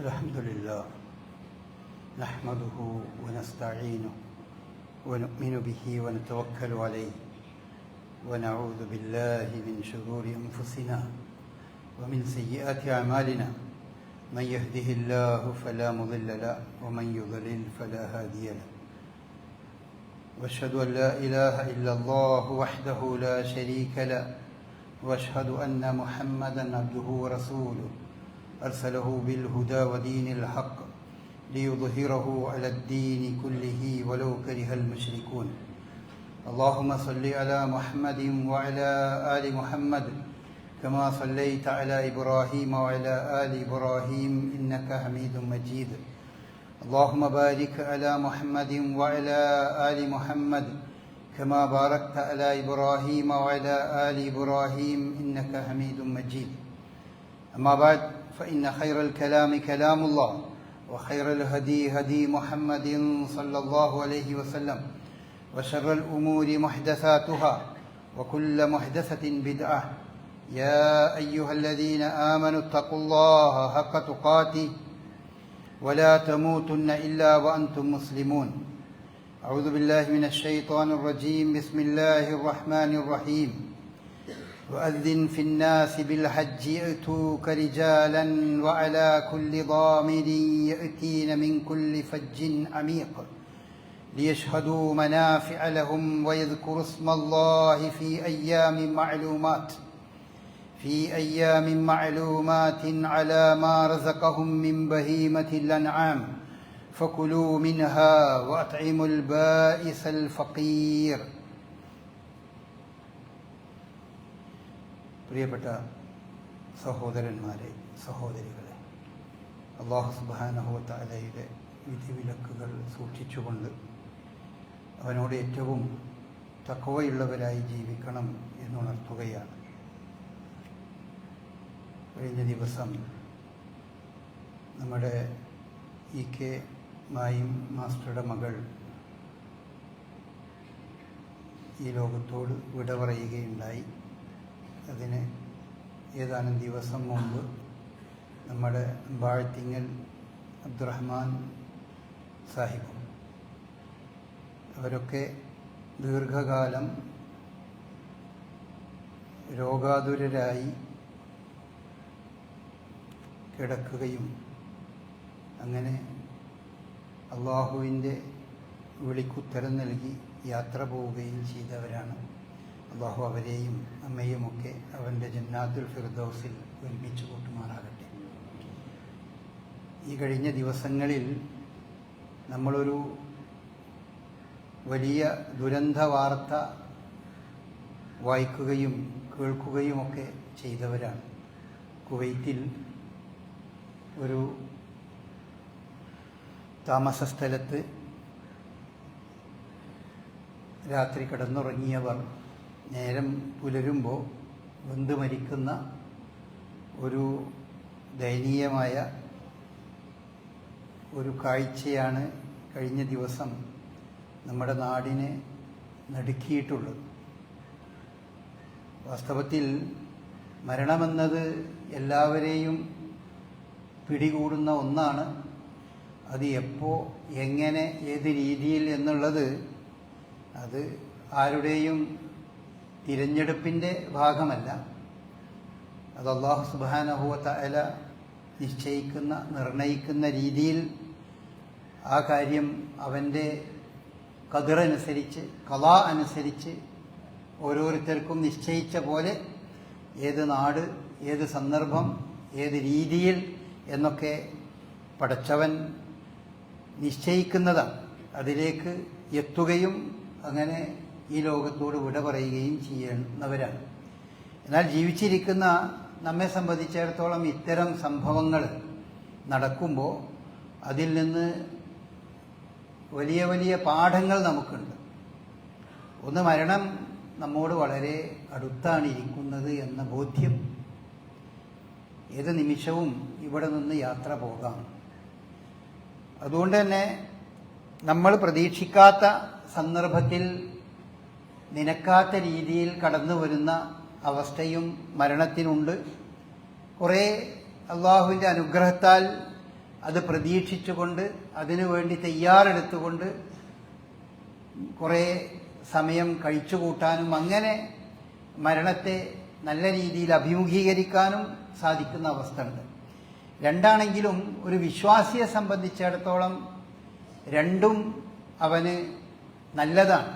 الحمد لله نحمده ونستعينه ونؤمن به ونتوكل عليه ونعوذ بالله من شرور أنفسنا ومن سيئات أعمالنا من يهده الله فلا مضل له ومن يضلل فلا هادي له واشهد أن لا إله إلا الله وحده لا شريك له واشهد أن محمدا عبده ورسوله أرسله بالهدى ودين الحق ليظهره على الدين كله ولو كره المشركون اللهم صل على محمد وعلى آل محمد كما صليت على إبراهيم وعلى آل إبراهيم إنك حميد مجيد اللهم بارك على محمد وعلى آل محمد كما باركت على إبراهيم وعلى آل إبراهيم إنك حميد مجيد أما بعد فإن خير الكلام كلام الله وخير الهدي هدي محمد صلى الله عليه وسلم وشر الأمور محدثاتها وكل محدثة بدعة يا أيها الذين آمنوا اتقوا الله حق تقاته ولا تموتن إلا وأنتم مسلمون أعوذ بالله من الشيطان الرجيم بسم الله الرحمن الرحيم وأذن في الناس بالحج يأتوك رجالا وعلى كل ضامر يأتين من كل فج عميق ليشهدوا منافع لهم ويذكروا اسم الله في أيام معلومات على ما رزقهم من بهيمة الأنعام فكلوا منها وأطعموا البائس الفقير. പ്രിയപ്പെട്ട സഹോദരന്മാരെ, സഹോദരികളെ, അല്ലാഹു സുബ്ഹാനഹു വ തആലയുടെ വിധിവിലക്കുകൾ സൂക്ഷിച്ചുകൊണ്ട് അവനോട് ഏറ്റവും തഖ്വയുള്ളവരായി ജീവിക്കണം എന്നുണർത്തുകയാണ്. കഴിഞ്ഞ ദിവസം നമ്മുടെ EK മായിം മാസ്റ്ററുടെ മകൾ ഈ ലോകത്തോട് വിട പറയുകയുണ്ടായി. അതിന് ഏതാനും ദിവസം മുമ്പ് നമ്മുടെ ബാഴ്ത്തിങ്ങൽ അബ്ദുറഹ്മാൻ സാഹിബും അവരൊക്കെ ദീർഘകാലം രോഗാതുരരായി കിടക്കുകയും അങ്ങനെ അള്ളാഹുവിൻ്റെ വിളിക്കുത്തരം നൽകി യാത്ര പോവുകയും ചെയ്തവരാണ്. അള്ളാഹു അവരെയും അമ്മയുമൊക്കെ അവൻ്റെ ജന്നാത്തുൽ ഫിർദൗസിൽ ഒരുമിച്ച് കൂട്ടുമാറാകട്ടെ. ഈ കഴിഞ്ഞ ദിവസങ്ങളിൽ നമ്മളൊരു വലിയ ദുരന്ത വാർത്ത വായിക്കുകയും കേൾക്കുകയുമൊക്കെ ചെയ്തവരാണ്. കുവൈത്തിൽ ഒരു താമസ സ്ഥലത്ത് രാത്രി കിടന്നുറങ്ങിയവർ നേരം പുലരുമ്പോൾ വെന്ത് മരിക്കുന്ന ഒരു ദയനീയമായ ഒരു കാഴ്ചയാണ് കഴിഞ്ഞ ദിവസം നമ്മുടെ നാടിനെ നടുക്കിയിട്ടുള്ളത്. വാസ്തവത്തിൽ മരണമെന്നത് എല്ലാവരെയും പിടികൂടുന്ന ഒന്നാണ്. അത് എപ്പോൾ, എങ്ങനെ, ഏത് രീതിയിൽ എന്നുള്ളത് അത് ആരുടെയും തിരഞ്ഞെടുപ്പിൻ്റെ ഭാഗമല്ല. അത് അല്ലാഹു സുബ്ഹാനഹു വ തആല നിശ്ചയിക്കുന്ന, നിർണയിക്കുന്ന രീതിയിൽ ആ കാര്യം അവൻ്റെ ഖദറനുസരിച്ച്, ഖളാ അനുസരിച്ച് ഓരോരുത്തർക്കും നിശ്ചയിച്ച പോലെ ഏത് നാട്, ഏത് സന്ദർഭം, ഏത് രീതിയിൽ എന്നൊക്കെ പടച്ചവൻ നിശ്ചയിക്കുന്നതാണ്. അതിലേക്ക് എത്തുകയും അങ്ങനെ ഈ ലോകത്തോട് വിട പറയുകയും ചെയ്യുന്നവരാണ്. എന്നാൽ ജീവിച്ചിരിക്കുന്ന നമ്മെ സംബന്ധിച്ചിടത്തോളം ഇത്തരം സംഭവങ്ങൾ നടക്കുമ്പോൾ അതിൽ നിന്ന് വലിയ വലിയ പാഠങ്ങൾ നമുക്കുണ്ട്. ഒന്ന്, മരണം നമ്മോട് വളരെ അടുത്താണ് ഇരിക്കുന്നത് എന്ന ബോധ്യം. ഏത് നിമിഷവും ഇവിടെ നിന്ന് യാത്ര പോകാം. അതുകൊണ്ട് തന്നെ നമ്മൾ പ്രതീക്ഷിക്കാത്ത സന്ദർഭത്തിൽ നിനക്കാത്ത രീതിയിൽ കടന്നു വരുന്ന അവസ്ഥയും മരണത്തിനുണ്ട്. കുറേ അള്ളാഹുവിൻ്റെ അനുഗ്രഹത്താൽ അത് പ്രതീക്ഷിച്ചുകൊണ്ട് അതിനുവേണ്ടി തയ്യാറെടുത്തുകൊണ്ട് കുറേ സമയം കഴിച്ചുകൂട്ടാനും അങ്ങനെ മരണത്തെ നല്ല രീതിയിൽ അഭിമുഖീകരിക്കാനും സാധിക്കുന്ന അവസ്ഥ ഉണ്ട്. രണ്ടാണെങ്കിലും ഒരു വിശ്വാസിയെ സംബന്ധിച്ചിടത്തോളം രണ്ടും അവന് നല്ലതാണ്.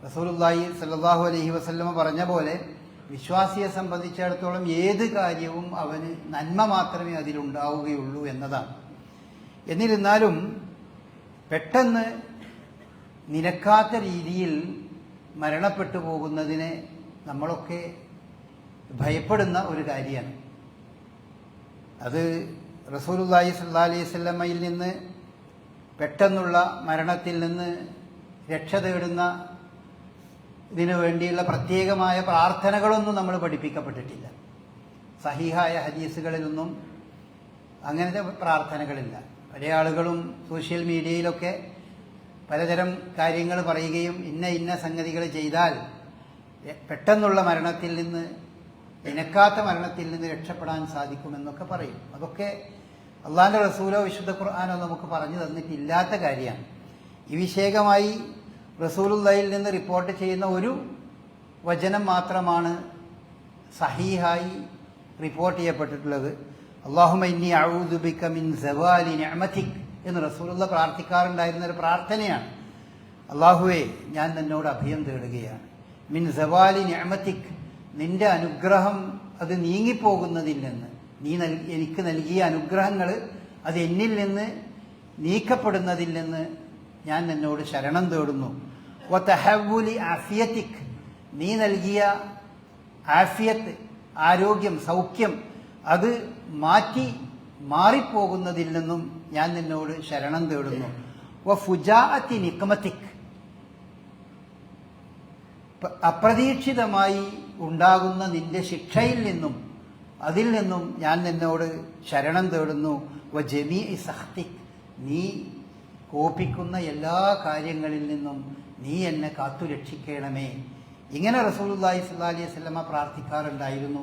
റസൂലുള്ളാഹി സ്വല്ലല്ലാഹു അലൈഹി വസല്ലമ പറഞ്ഞ പോലെ വിശ്വാസിയെ സംബന്ധിച്ചിടത്തോളം ഏത് കാര്യവും അവന് നന്മ മാത്രമേ അതിലുണ്ടാവുകയുള്ളൂ എന്നതാണ്. എന്നിരുന്നാലും പെട്ടെന്ന് നിലക്കാത്ത രീതിയിൽ മരണപ്പെട്ടു പോകുന്നതിനെ നമ്മളൊക്കെ ഭയപ്പെടുന്ന ഒരു കാര്യമാണ്. അത് റസൂലുള്ളാഹി സ്വല്ലല്ലാഹു അലൈഹി വസല്ലമയിൽ നിന്ന് പെട്ടെന്നുള്ള മരണത്തിൽ നിന്ന് രക്ഷ തേടുന്ന ഇതിനു വേണ്ടിയുള്ള പ്രത്യേകമായ പ്രാർത്ഥനകളൊന്നും നമ്മൾ പഠിപ്പിക്കപ്പെട്ടിട്ടില്ല. സഹീഹായ ഹദീസുകളിലൊന്നും അങ്ങനത്തെ പ്രാർത്ഥനകളില്ല. പല ആളുകളും സോഷ്യൽ മീഡിയയിലൊക്കെ പലതരം കാര്യങ്ങൾ പറയുകയും ഇന്ന സംഗതികൾ ചെയ്താൽ പെട്ടെന്നുള്ള മരണത്തിൽ നിന്ന് നിനക്കാത്ത മരണത്തിൽ നിന്ന് രക്ഷപ്പെടാൻ സാധിക്കുമെന്നൊക്കെ പറയും. അതൊക്കെ അള്ളാഹുവിന്റെ റസൂലോ വിശുദ്ധ ഖുർആനോ നമുക്ക് പറഞ്ഞു തന്നിട്ടില്ലാത്ത കാര്യമാണ്. ഈ വിഷയകമായി റസൂലുള്ളാഹിയിൽ നിന്ന് റിപ്പോർട്ട് ചെയ്യുന്ന ഒരു വചനം മാത്രമാണ് സഹീഹായി റിപ്പോർട്ട് ചെയ്യപ്പെട്ടിട്ടുള്ളത്. അല്ലാഹുമ്മ ഇന്നി അഊദു ബിക മിൻ സവാലി നിഅമതിക് എന്ന് റസൂലുള്ള പ്രാർത്ഥിക്കാറുണ്ടായിരുന്ന ഒരു പ്രാർത്ഥനയാണ്. അല്ലാഹുവേ, ഞാൻ നിന്നോട് അഭയം തേടുകയാണ്. മിൻ സവാലി നിഅമതിക്, നിന്റെ അനുഗ്രഹം അത് നീങ്ങിപ്പോകുന്നതിൽ നിന്ന്, നീ എനിക്ക് നൽകിയ അനുഗ്രഹങ്ങൾ അത് എന്നിൽ നിന്ന് നീക്കപ്പെടുന്നതിൽ നിന്ന് ഞാൻ നിന്നോട് ശരണം തേടുന്നു. വതഹവ്വുലി ആഫിയതിക്, നീ നൽകിയ ആഫിയത്ത്, ആരോഗ്യം, സൗഖ്യം അത് മാറിപ്പോകുന്നതിൽ നിന്നും ഞാൻ നിന്നോട് ശരണം തേടുന്നു. വഫുജാഅത്തി നിഖ്മതിക്, അപ്രതീക്ഷിതമായി ഉണ്ടാകുന്ന നിന്റെ ശിക്ഷയിൽ നിന്നും അതിൽ നിന്നും ഞാൻ നിന്നോട് ശരണം തേടുന്നു. വജമീഇ സഖ്തിക്, നീ കോപിക്കുന്ന എല്ലാ കാര്യങ്ങളിൽ നിന്നും നീ എന്നെ കാത്തുരക്ഷിക്കണമേ. ഇങ്ങനെ റസൂലുള്ളാഹി സ്വല്ലല്ലാഹി അലൈഹി വസല്ലമ പ്രാർത്ഥിക്കാറുണ്ടായിരുന്നു.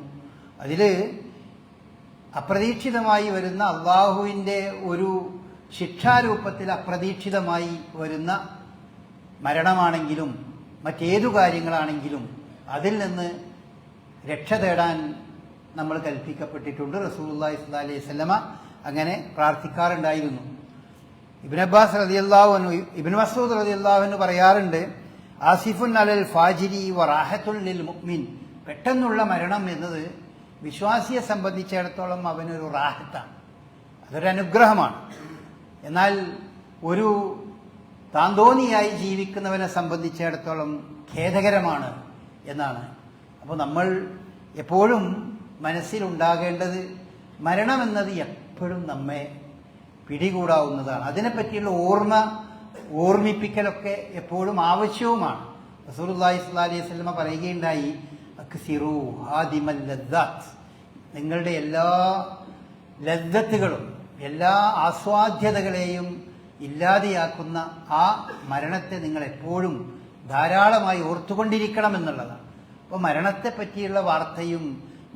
അതിൽ അപ്രതീക്ഷിതമായി വരുന്ന അള്ളാഹുവിൻ്റെ ഒരു ശിക്ഷാരൂപത്തിൽ അപ്രതീക്ഷിതമായി വരുന്ന മരണമാണെങ്കിലും മറ്റേതു കാര്യങ്ങളാണെങ്കിലും അതിൽ നിന്ന് രക്ഷ തേടാൻ നമ്മൾ കൽപ്പിക്കപ്പെട്ടിട്ടുണ്ട്. റസൂലുള്ളാഹി സ്വല്ലല്ലാഹി അലൈഹി വസല്ലമ അങ്ങനെ പ്രാർത്ഥിക്കാറുണ്ടായിരുന്നു. ഇബ്നു അബ്ബാസ് റളിയല്ലാഹു അൻഹു, ഇബ്നു മസ്ഊദ് റളിയല്ലാഹു അൻഹു പറയാറുണ്ട്, ആസിഫുൻ അലൽ ഫാജിരി വറാഹത്തുൽ ലിൽ മുഅ്മിൻ, പെട്ടെന്നുള്ള മരണം എന്നത് വിശ്വാസിയെ സംബന്ധിച്ചിടത്തോളം അവനൊരു റാഹത്താണ്, അതൊരു അനുഗ്രഹമാണ്. എന്നാൽ ഒരു താന്തോന്നിയായി ജീവിക്കുന്നവനെ സംബന്ധിച്ചിടത്തോളം ഖേദകരമാണ് എന്നാണ്. അപ്പോൾ നമ്മൾ എപ്പോഴും മനസ്സിലുണ്ടാകേണ്ടത് മരണമെന്നത് എപ്പോഴും നമ്മെ പിടികൂടാവുന്നതാണ്. അതിനെപ്പറ്റിയുള്ള ഓർമ്മിപ്പിക്കലൊക്കെ എപ്പോഴും ആവശ്യവുമാണ്. റസൂലുള്ളാഹി സ്വല്ലല്ലാഹി അലൈഹി വസല്ലമ പറയുകയുണ്ടായി, അക്സിറു ഹാദിമൽ ലദ്ദാത്ത്, നിങ്ങളുടെ എല്ലാ ലദ്ദത്തുകളും എല്ലാ ആസ്വാദ്യതകളെയും ഇല്ലാതെയാക്കുന്ന ആ മരണത്തെ നിങ്ങൾ എപ്പോഴും ധാരാളമായി ഓർത്തുകൊണ്ടിരിക്കണം എന്നുള്ളതാണ്. അപ്പോൾ മരണത്തെപ്പറ്റിയുള്ള വാർത്തയും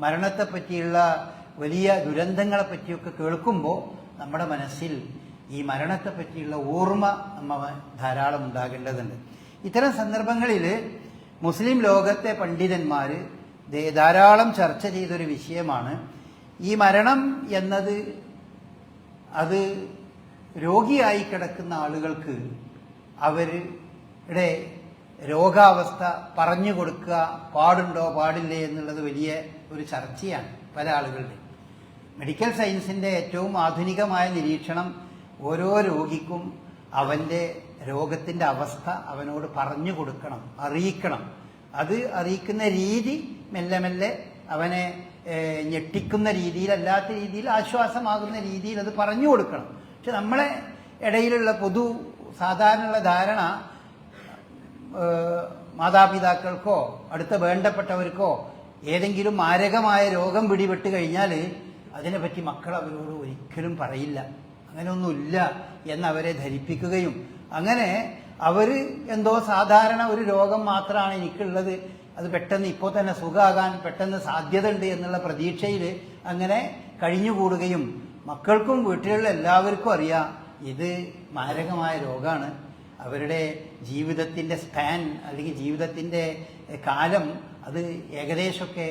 മരണത്തെപ്പറ്റിയുള്ള വലിയ ദുരന്തങ്ങളെ പറ്റിയൊക്കെ കേൾക്കുമ്പോൾ നമ്മുടെ മനസ്സിൽ ഈ മരണത്തെപ്പറ്റിയുള്ള ഓർമ്മ നമ്മ ധാരാളം ഉണ്ടാകേണ്ടതുണ്ട്. ഇത്തരം സന്ദർഭങ്ങളിൽ മുസ്ലിം ലോകത്തെ പണ്ഡിതന്മാർ ധാരാളം ചർച്ച ചെയ്തൊരു വിഷയമാണ് ഈ മരണം എന്നത്. അത് രോഗിയായി കിടക്കുന്ന ആളുകൾക്ക് അവരുടെ രോഗാവസ്ഥ പറഞ്ഞു കൊടുക്കുക പാടുണ്ടോ പാടില്ലേ എന്നുള്ളത് വലിയ ഒരു ചർച്ചയാണ് പല ആളുകളുടെ. മെഡിക്കൽ സയൻസിൻ്റെ ഏറ്റവും ആധുനികമായ നിരീക്ഷണം ഓരോ രോഗിക്കും അവൻ്റെ രോഗത്തിൻ്റെ അവസ്ഥ അവനോട് പറഞ്ഞു കൊടുക്കണം, അറിയിക്കണം. അത് അറിയിക്കുന്ന രീതി മെല്ലെ മെല്ലെ അവനെ ഞെട്ടിക്കുന്ന രീതിയിലല്ലാത്ത രീതിയിൽ ആശ്വാസമാകുന്ന രീതിയിൽ അത് പറഞ്ഞു കൊടുക്കണം. പക്ഷെ നമ്മളെ ഇടയിലുള്ള സാധാരണയുള്ള ധാരണ മാതാപിതാക്കൾക്കോ അടുത്ത വേണ്ടപ്പെട്ടവർക്കോ ഏതെങ്കിലും മാരകമായ രോഗം പിടിപെട്ട് കഴിഞ്ഞാൽ അതിനെപ്പറ്റി മക്കൾ അവരോട് ഒരിക്കലും പറയില്ല, അങ്ങനെയൊന്നുമില്ല എന്നവരെ ധരിപ്പിക്കുകയും അങ്ങനെ അവർ എന്തോ സാധാരണ ഒരു രോഗം മാത്രമാണ് എനിക്കുള്ളത്, അത് പെട്ടെന്ന് ഇപ്പോൾ തന്നെ സുഖമാകാൻ പെട്ടെന്ന് സാധ്യത ഉണ്ട് എന്നുള്ള പ്രതീക്ഷയിൽ അങ്ങനെ കഴിഞ്ഞുകൂടുകയും മക്കൾക്കും വീട്ടിലുള്ള എല്ലാവർക്കും അറിയാം ഇത് മാരകമായ രോഗമാണ്. അവരുടെ ജീവിതത്തിൻ്റെ സ്പാൻ അല്ലെങ്കിൽ ജീവിതത്തിൻ്റെ കാലം അത് ഏകദേശമൊക്കെ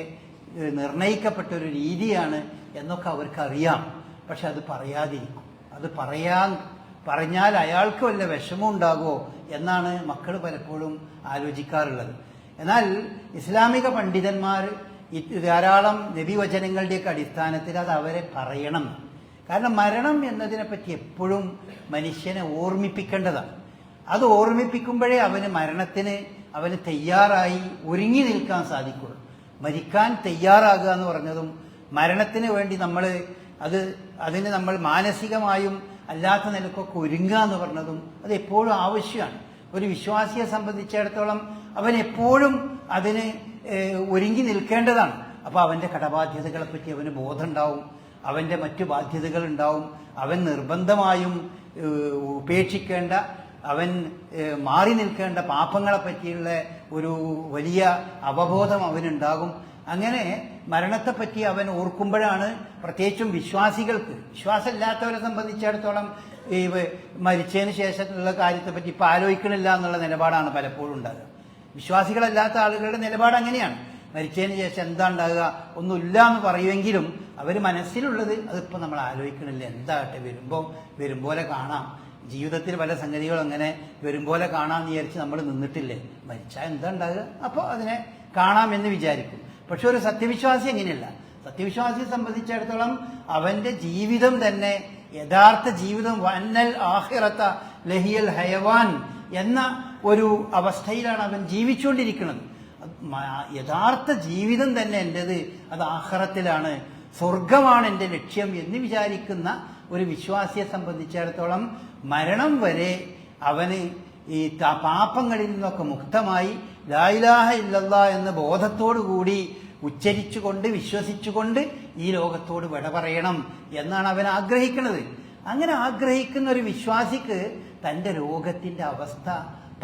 നിർണയിക്കപ്പെട്ടൊരു രീതിയാണ് എന്നൊക്കെ അവർക്കറിയാം. പക്ഷെ അത് പറയാതിരിക്കും. അത് പറഞ്ഞാൽ അയാൾക്ക് വല്ല വിഷമം ഉണ്ടാകുമോ എന്നാണ് മക്കൾ പലപ്പോഴും ആലോചിക്കാറുള്ളത്. എന്നാൽ ഇസ്ലാമിക പണ്ഡിതന്മാർ ധാരാളം നബിവചനങ്ങളുടെയൊക്കെ അടിസ്ഥാനത്തിൽ അത് അവരെ പറയണം. കാരണം മരണം എന്നതിനെപ്പറ്റി എപ്പോഴും മനുഷ്യനെ ഓർമ്മിപ്പിക്കേണ്ടതാണ്. അത് ഓർമ്മിപ്പിക്കുമ്പോഴേ അവന് തയ്യാറായി ഒരുങ്ങി നിൽക്കാൻ സാധിക്കുള്ളൂ. മരിക്കാൻ തയ്യാറാകുക എന്ന് പറഞ്ഞതും മരണത്തിന് വേണ്ടി അതിന് നമ്മൾ മാനസികമായും അല്ലാത്ത നിലക്കൊക്കെ ഒരുങ്ങുക എന്ന് പറഞ്ഞതും അത് എപ്പോഴും ആവശ്യമാണ്. ഒരു വിശ്വാസിയെ സംബന്ധിച്ചിടത്തോളം അവൻ എപ്പോഴും അതിന് ഒരുങ്ങി നിൽക്കേണ്ടതാണ്. അപ്പോൾ അവൻ്റെ കടബാധ്യതകളെ പറ്റി അവന് ബോധമുണ്ടാവും, അവൻ്റെ മറ്റു ബാധ്യതകൾ ഉണ്ടാവും, അവൻ നിർബന്ധമായും ഉപേക്ഷിക്കേണ്ട, അവൻ മാറി നിൽക്കേണ്ട പാപങ്ങളെ പറ്റിയുള്ള ഒരു വലിയ അവബോധം അവനുണ്ടാകും. അങ്ങനെ മരണത്തെപ്പറ്റി അവൻ ഓർക്കുമ്പോഴാണ്, പ്രത്യേകിച്ചും വിശ്വാസമില്ലാത്തവരെ സംബന്ധിച്ചിടത്തോളം ഈ മരിച്ചതിന് ശേഷമുള്ള കാര്യത്തെപ്പറ്റി ഇപ്പം ആലോചിക്കണില്ല എന്നുള്ള നിലപാടാണ് പലപ്പോഴും ഉണ്ടാകുക. വിശ്വാസികളല്ലാത്ത ആളുകളുടെ നിലപാട് അങ്ങനെയാണ്. മരിച്ചതിന് ശേഷം എന്താ ഉണ്ടാകുക, ഒന്നുമില്ല എന്ന് പറയുമെങ്കിലും അവർ മനസ്സിലുള്ളത് അതിപ്പോൾ നമ്മൾ ആലോചിക്കണില്ല, എന്താകട്ടെ വരും പോലെ കാണാം. ജീവിതത്തിൽ പല സംഗതികളും അങ്ങനെ വരും പോലെ കാണാമെന്ന് വിചാരിച്ച് നമ്മൾ നിന്നിട്ടില്ലേ, മരിച്ചാൽ എന്താ ഉണ്ടാകുക, അപ്പോൾ അതിനെ കാണാമെന്ന് വിചാരിക്കും. പക്ഷെ ഒരു സത്യവിശ്വാസി അങ്ങനെയല്ല. സത്യവിശ്വാസിയെ സംബന്ധിച്ചിടത്തോളം അവന്റെ ജീവിതം തന്നെ യഥാർത്ഥ ജീവിതം വന്നൽ ആഖിറത ലഹിയൽ ഹയവാൻ എന്ന ഒരു അവസ്ഥയിലാണ് അവൻ ജീവിച്ചുകൊണ്ടിരിക്കുന്നത്. യഥാർത്ഥ ജീവിതം തന്നെ എൻ്റെത് അത് ആഖിറത്തിലാണ്, സ്വർഗമാണ് എൻ്റെ ലക്ഷ്യം എന്ന് വിചാരിക്കുന്ന ഒരു വിശ്വാസിയെ സംബന്ധിച്ചിടത്തോളം മരണം വരെ അവന് ഈ പാപങ്ങളിൽ നിന്നൊക്കെ മുക്തമായി ലാ ഇലാഹ ഇല്ലല്ലാഹ് എന്ന ബോധത്തോടു കൂടി ഉച്ചരിച്ചുകൊണ്ട് വിശ്വസിച്ചുകൊണ്ട് ഈ ലോകത്തോട് വിട പറയണം എന്നാണ് അവൻ ആഗ്രഹിക്കുന്നത്. അങ്ങനെ ആഗ്രഹിക്കുന്ന ഒരു വിശ്വാസിക്ക് തൻ്റെ രോഗത്തിൻ്റെ അവസ്ഥ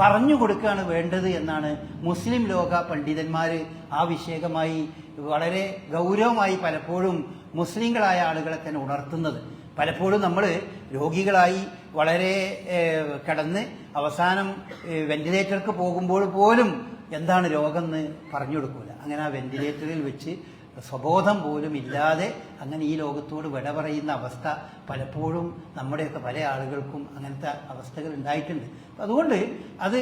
പറഞ്ഞു കൊടുക്കുകയാണ് വേണ്ടത് എന്നാണ് മുസ്ലിം ലോക പണ്ഡിതന്മാർ ആ വിഷയകമായി വളരെ ഗൗരവമായി പലപ്പോഴും മുസ്ലിങ്ങളായ ആളുകളെ തന്നെ ഉണർത്തുന്നത്. പലപ്പോഴും നമ്മൾ രോഗികളായി വളരെ കിടന്ന് അവസാനം വെന്റിലേറ്റർക്ക് പോകുമ്പോൾ പോലും എന്താണ് രോഗം എന്ന് പറഞ്ഞു കൊടുക്കൂല. അങ്ങനെ ആ വെന്റിലേറ്ററിൽ വെച്ച് സ്വബോധം പോലും ഇല്ലാതെ അങ്ങനെ ഈ ലോകത്തോട് വിട പറയുന്ന അവസ്ഥ പലപ്പോഴും നമ്മുടെയൊക്കെ പല ആളുകൾക്കും അങ്ങനത്തെ അവസ്ഥകൾ ഉണ്ടായിട്ടുണ്ട്. അതുകൊണ്ട് അത്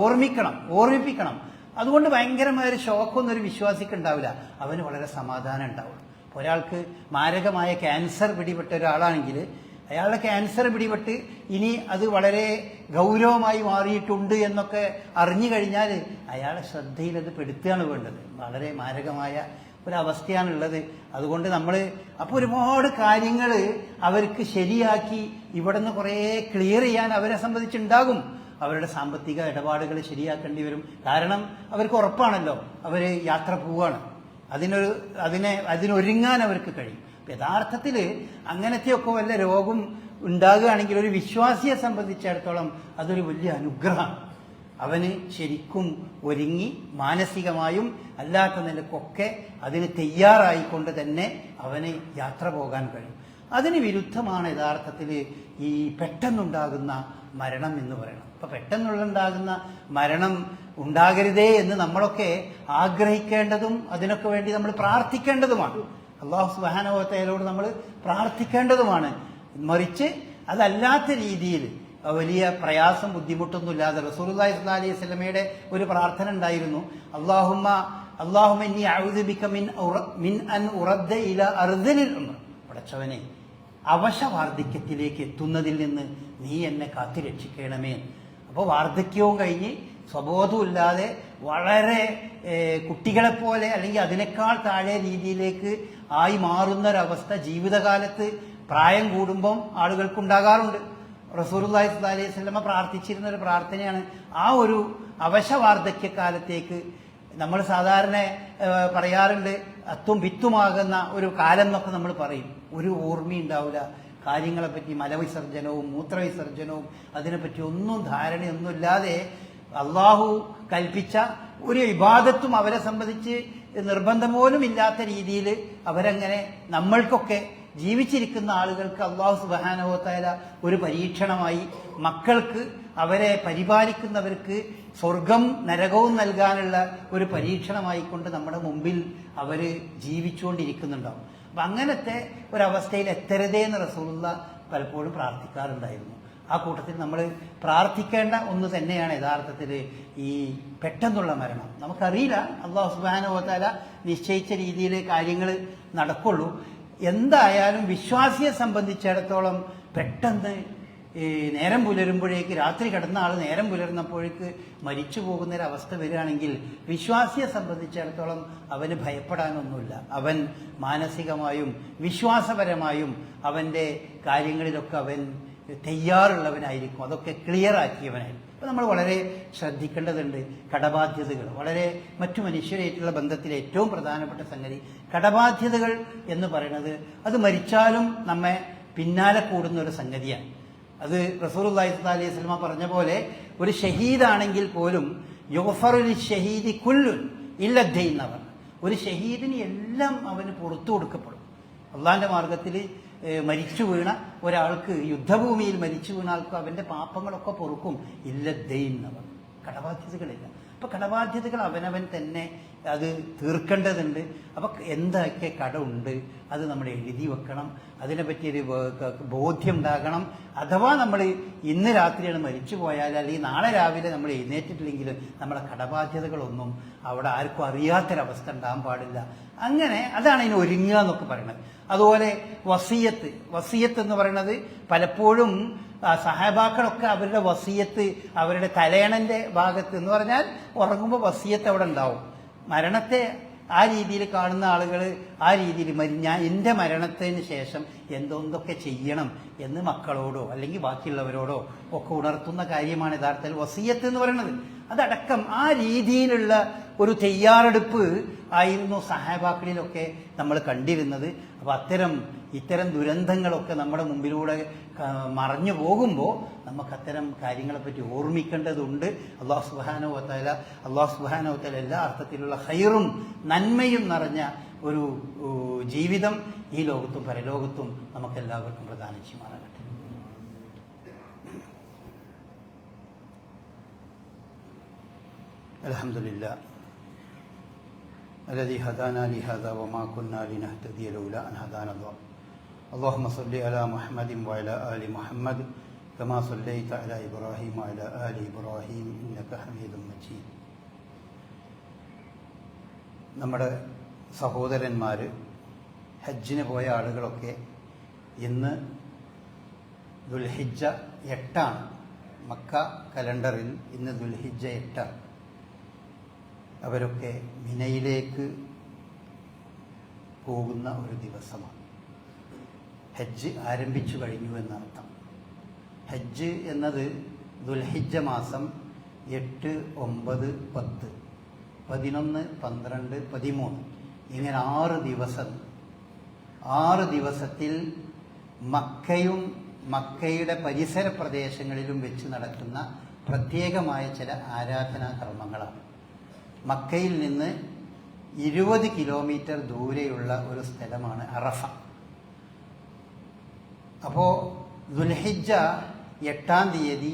ഓർമ്മിപ്പിക്കണം. അതുകൊണ്ട് ഭയങ്കരമായൊരു ഷോക്കൊന്നും ഒരു വിശ്വാസിക്ക് ഉണ്ടാവില്ല, അവന് വളരെ സമാധാനം ഉണ്ടാവുള്ളൂ. ഒരാൾക്ക് മാരകമായ ക്യാൻസർ പിടിപെട്ട ഒരാളാണെങ്കിൽ അയാളുടെ ക്യാൻസർ പിടിപെട്ട് ഇനി അത് വളരെ ഗൗരവമായി മാറിയിട്ടുണ്ട് എന്നൊക്കെ അറിഞ്ഞു കഴിഞ്ഞാൽ അയാളെ ശ്രദ്ധയിൽ അത് പെടുത്തുകയാണ് വേണ്ടത്. വളരെ മാരകമായ ഒരവസ്ഥയാണുള്ളത്. അതുകൊണ്ട് അപ്പോൾ ഒരുപാട് കാര്യങ്ങൾ അവർക്ക് ശരിയാക്കി ഇവിടെ നിന്ന് കുറേ ക്ലിയർ ചെയ്യാൻ അവരെ സംബന്ധിച്ചുണ്ടാകും. അവരുടെ സാമ്പത്തിക ഇടപാടുകൾ ശരിയാക്കേണ്ടി വരും. കാരണം അവർക്ക് ഉറപ്പാണല്ലോ അവർ യാത്ര പോവുകയാണ്, അതിനൊരുങ്ങാൻ അവർക്ക് കഴിയും. യഥാർത്ഥത്തിൽ അങ്ങനത്തെയൊക്കെ വല്ല രോഗം ഉണ്ടാകുകയാണെങ്കിൽ ഒരു വിശ്വാസിയെ സംബന്ധിച്ചിടത്തോളം അതൊരു വലിയ അനുഗ്രഹമാണ്. അവന് ശരിക്കും ഒരുങ്ങി മാനസികമായും അല്ലാത്ത നിലക്കൊക്കെ അതിന് തയ്യാറായിക്കൊണ്ട് തന്നെ അവന് യാത്ര പോകാൻ കഴിയും. അതിന് വിരുദ്ധമാണ് യഥാർത്ഥത്തിൽ ഈ പെട്ടെന്നുണ്ടാകുന്ന മരണം എന്ന് പറയുന്നത്. അപ്പം പെട്ടെന്നുണ്ടാകുന്ന മരണം ഉണ്ടാകരുതേ എന്ന് നമ്മളൊക്കെ ആഗ്രഹിക്കേണ്ടതും അതിനൊക്കെ വേണ്ടി നമ്മൾ പ്രാർത്ഥിക്കേണ്ടതുമാണ്. അല്ലാഹു സുബ്ഹാനഹു വ തആലയോട് നമ്മൾ പ്രാർത്ഥിക്കേണ്ടതുമാണ്. മറിച്ച് അതല്ലാത്ത രീതിയിൽ വലിയ പ്രയാസം ബുദ്ധിമുട്ടൊന്നും ഇല്ലാതെ റസൂലുള്ളാഹി സ്വല്ലല്ലാഹി അലൈഹി വസല്ലമയുടെ ഒരു പ്രാർത്ഥന ഉണ്ടായിരുന്നു. അല്ലാഹുമ്മ ഇന്നി അഊദു ബിക മിൻ അൻ ഉറദ്ദ ഇലാ അർദിൽ ഉംർ. പടച്ചവനെ, അവശവാർദ്ധക്യത്തിലേക്ക് എത്തുന്നതിൽ നിന്ന് നീ എന്നെ കാത്തു രക്ഷിക്കണമേ. അപ്പോൾ വാർദ്ധക്യവും കഴിഞ്ഞ് സ്വബോധമില്ലാതെ വളരെ കുട്ടികളെപ്പോലെ അല്ലെങ്കിൽ അതിനേക്കാൾ താഴെ രീതിയിലേക്ക് ആയി മാറുന്നൊരവസ്ഥ ജീവിതകാലത്ത് പ്രായം കൂടുമ്പം ആളുകൾക്കുണ്ടാകാറുണ്ട്. റസൂലുള്ളാഹി സ്വല്ലല്ലാഹി അലൈഹി വസല്ലമ പ്രാർത്ഥിച്ചിരുന്ന ഒരു പ്രാർത്ഥനയാണ് ആ ഒരു അവശവാർദ്ധക്യകാലത്തേക്ക്. നമ്മൾ സാധാരണ പറയാറുണ്ട് അത്തും വിത്തുമാകുന്ന ഒരു കാലം എന്നൊക്കെ നമ്മൾ പറയും. ഒരു ഓർമ്മയുണ്ടാവില്ല കാര്യങ്ങളെപ്പറ്റി, മലവിസർജനവും മൂത്രവിസർജനവും അതിനെപ്പറ്റി ഒന്നും ധാരണയൊന്നുമില്ലാതെ അള്ളാഹു കൽപ്പിച്ച ഒരു ഇബാദത്തും അവരെ സംബന്ധിച്ച് നിർബന്ധം പോലും ഇല്ലാത്ത രീതിയിൽ അവരങ്ങനെ നമ്മൾക്കൊക്കെ ജീവിച്ചിരിക്കുന്ന ആളുകൾക്ക് അല്ലാഹു സുബ്ഹാനഹു വ തആല ഒരു പരീക്ഷണമായി, മക്കൾക്ക് അവരെ പരിപാലിക്കുന്നവർക്ക് സ്വർഗം നരകവും നൽകാനുള്ള ഒരു പരീക്ഷണമായിക്കൊണ്ട് നമ്മുടെ മുമ്പിൽ അവർ ജീവിച്ചുകൊണ്ടിരിക്കുന്നുണ്ടാവും. അപ്പം അങ്ങനത്തെ ഒരവസ്ഥയിൽ എത്തരുതേ എന്ന് റസൂലുള്ള പലപ്പോഴും പ്രാർത്ഥിക്കാറുണ്ടായിരുന്നു. ആ കൂട്ടത്തിൽ നമ്മൾ പ്രാർത്ഥിക്കേണ്ട ഒന്ന് തന്നെയാണ് യഥാർത്ഥത്തിൽ ഈ പെട്ടെന്നുള്ള മരണം. നമുക്കറിയില്ല അല്ലാഹു സുബ്ഹാനഹു വ തആല നിശ്ചയിച്ച രീതിയിൽ കാര്യങ്ങൾ നടക്കുള്ളൂ. എന്തായാലും വിശ്വാസിയെ സംബന്ധിച്ചിടത്തോളം പെട്ടെന്ന് നേരം പുലരുമ്പോഴേക്ക്, രാത്രി കിടന്ന ആൾ നേരം പുലർന്നപ്പോഴേക്ക് മരിച്ചു പോകുന്നൊരവസ്ഥ വരികയാണെങ്കിൽ വിശ്വാസിയെ സംബന്ധിച്ചിടത്തോളം അവന് ഭയപ്പെടാനൊന്നുമില്ല. അവൻ മാനസികമായും വിശ്വാസപരമായും അവൻ്റെ കാര്യങ്ങളിലൊക്കെ അവൻ തയ്യാറുള്ളവനായിരിക്കും, അതൊക്കെ ക്ലിയർ ആക്കിയവനായിരിക്കും. അപ്പം നമ്മൾ വളരെ ശ്രദ്ധിക്കേണ്ടതുണ്ട്. കടബാധ്യതകൾ വളരെ മറ്റു മനുഷ്യരായിട്ടുള്ള ബന്ധത്തിൽ ഏറ്റവും പ്രധാനപ്പെട്ട സംഗതി കടബാധ്യതകൾ എന്ന് പറയുന്നത് അത് മരിച്ചാലും നമ്മെ പിന്നാലെ കൂടുന്ന ഒരു സംഗതിയാണ്. അത് റസൂലുള്ളാഹി സ്വല്ലല്ലാഹി അലൈഹി വസല്ലം പറഞ്ഞ പോലെ ഒരു ഷഹീദാണെങ്കിൽ പോലും യുഗ്ഫറു ലിശ്ശഹീദി കുല്ലുൻ ഇല്ല ദൈൻ എന്ന് പറഞ്ഞു. ഒരു ഷഹീദിന് എല്ലാം അവന് പുറത്തു കൊടുക്കപ്പെടും. അള്ളാഹിന്റെ മാർഗത്തിൽ മരിച്ചു വീണ ഒരാൾക്ക്, യുദ്ധഭൂമിയിൽ മരിച്ചു വീണ ആൾക്ക് അവന്റെ പാപങ്ങളൊക്കെ പൊറുക്കും. ഇല്ല ദൈൻ എന്ന് പറഞ്ഞു. കടബാധ്യതകളില്ല. അപ്പൊ കടബാധ്യതകൾ അവനവൻ തന്നെ അത് തീർക്കേണ്ടതുണ്ട്. അപ്പൊ എന്തൊക്കെ കടമുണ്ട് അത് നമ്മൾ എഴുതി വെക്കണം. അതിനെപ്പറ്റിയൊരു ബോധ്യം ഉണ്ടാകണം. അഥവാ നമ്മൾ ഇന്ന് രാത്രിയാണ് മരിച്ചു പോയാൽ, അല്ലെങ്കിൽ നാളെ രാവിലെ നമ്മൾ എഴുന്നേറ്റിട്ടില്ലെങ്കിൽ നമ്മളെ കടബാധ്യതകളൊന്നും അവിടെ ആർക്കും അറിയാത്തൊരവസ്ഥ ഉണ്ടാകാൻ പാടില്ല. അങ്ങനെ അതാണ് ഇതിന് ഒരുങ്ങുക എന്നൊക്കെ പറയുന്നത്. അതുപോലെ വസിയത്ത് എന്ന് പറയുന്നത് പലപ്പോഴും സഹാബാക്കളൊക്കെ അവരുടെ വസിയത്ത് അവരുടെ തലയണന്റെ ഭാഗത്ത് എന്ന് പറഞ്ഞാൽ ഉറങ്ങുമ്പോൾ വസിയത്ത് അവിടെ ഉണ്ടാവും. മരണത്തെ ആ രീതിയിൽ കാണുന്ന ആളുകൾ ആ രീതിയിൽ ഞാൻ എൻ്റെ മരണത്തിന് ശേഷം എന്തൊക്കെ ചെയ്യണം എന്ന് മക്കളോടോ അല്ലെങ്കിൽ ബാക്കിയുള്ളവരോടോ ഒക്കെ ഉണർത്തുന്ന കാര്യമാണ് യഥാർത്ഥത്തിൽ വസിയത്ത് എന്ന് പറയുന്നത്. അതടക്കം ആ രീതിയിലുള്ള ഒരു തയ്യാറെടുപ്പ് ആയിരുന്നു സഹാബാക്കളിലൊക്കെ നമ്മൾ കണ്ടിരുന്നത്. അപ്പോൾ ഇത്തരം ദുരന്തങ്ങളൊക്കെ നമ്മുടെ മുമ്പിലൂടെ മറഞ്ഞു പോകുമ്പോൾ നമുക്ക് അത്തരം കാര്യങ്ങളെപ്പറ്റി ഓർമ്മിക്കേണ്ടതുണ്ട്. അല്ലാഹു സുബ്ഹാനഹു വ തആല എല്ലാ അർത്ഥത്തിലുള്ള ഖൈറും നന്മയും നിറഞ്ഞ ഒരു ജീവിതം ഈ ലോകത്തും പരലോകത്തും നമുക്കെല്ലാവർക്കും പ്രദാനം ചെയ്യുമാറാകട്ടെ. അൽഹംദുലില്ലാഹ് الذي هدانا لهذا وما كنا لنهتدي لولا أن هدانا الله. اللهم صل على محمد وعلى آل محمد كما صليت على إبراهيم وعلى آل إبراهيم إنك حميد مجيد. നമ്മുടെ സഹോദരന്മാർ ഹജ്ജിന് പോയ ആളുകളൊക്കെ ഇന്ന് ദുൽഹിജ്ജ 8 മക്ക കലണ്ടറിൽ ഇന്ന് ദുൽഹിജ്ജ 8. അവരൊക്കെ മിനയിലേക്ക് പോകുന്ന ഒരു ദിവസമാണ്. ഹജ്ജ് ആരംഭിച്ചു കഴിഞ്ഞു എന്നർത്ഥം. ഹജ്ജ് എന്നത് ദുൽഹിജ്ജ മാസം 8, 9, 10, 11, 12, 13 ഇങ്ങനെ 6 ദിവസം. 6 ദിവസത്തിൽ മക്കയും മക്കയുടെ പരിസര പ്രദേശങ്ങളിലും വെച്ച് നടക്കുന്ന പ്രത്യേകമായ ചില ആരാധനാ കർമ്മങ്ങളാണ്. മക്കയിൽ നിന്ന് 20 കിലോമീറ്റർ ദൂരെയുള്ള ഒരു സ്ഥലമാണ് അറഫ. അപ്പോൾ ദുൽഹിജ്ജ 8-ാം തീയതി